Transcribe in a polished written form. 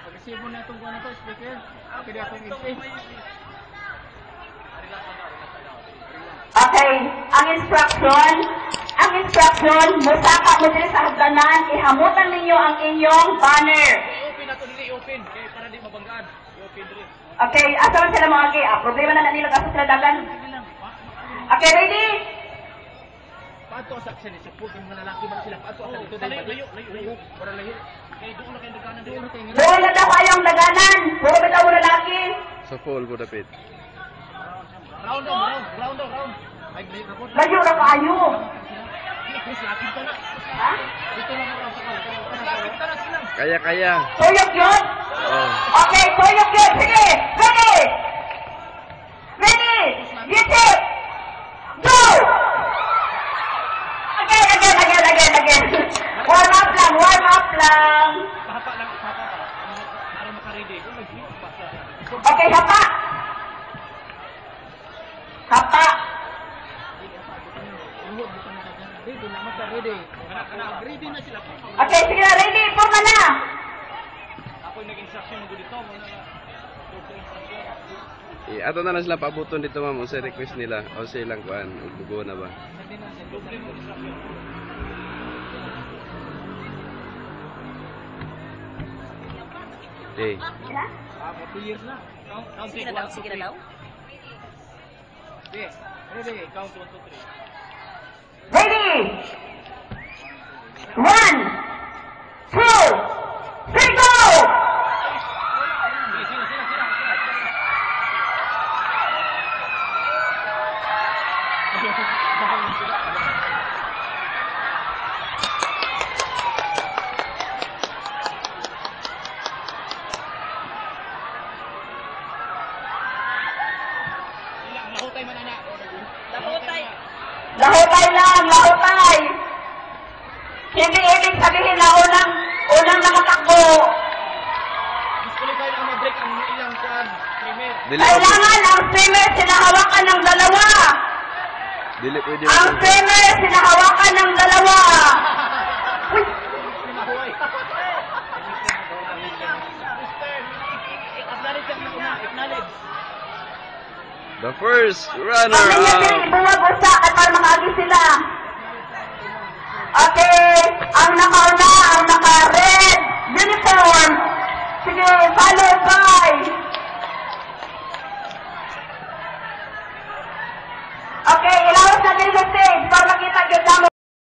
Pag-receive mo na itong kuha na ito, speaker. Pwede akong i-play. Okay, ang instruction, musaka mo din sa hagdanan, ihamutan ninyo ang inyong banner. Open na ito, dili open. Kaya para di mabanggaan. I-open dili. Okay, asa man sila mga agi? Problema na nila kasi sila dagan. Okay, ready? Pato sa action ni support yung mga lalaki man sila. Pato sa dito dahil layo. Para layo. Kaya doon na kayo daganan doon. Doon na daw kayong daganan. Puro bitaw mo lalaki. Sa full po dapit. Round. Layo na kayo. Ha? Kaya. Tuyok yun? Oh. Okay, tuyok yun. Sige, ready? Get it! Go! Again. Warm up lang. Papa. Para makaready. Okay, hapa. Ready na sila. Okay, sige na, ready. Forma na. Ako yung nag-instruction mo dito. Ato na lang sila paabuton dito ma'am. O sa request nila. O silang kuan. Ubugo na ba? Okay. Two years na. Count Sige na daw. Yes. Ready. Count 1, 2, 3. Ready. 1, 2, 3, go! Lahutay. Hindi ibig sabihin na unang nakatakbo. Disqualify ang mag-break ang ilang kuan. Kailangan ang swimmer sinahawakan ng dalawa. Dili pwede. Ang swimmer sinahawakan ng dalawa. The first runner Ang up. nangyari, buwag usa at para makaagi sila.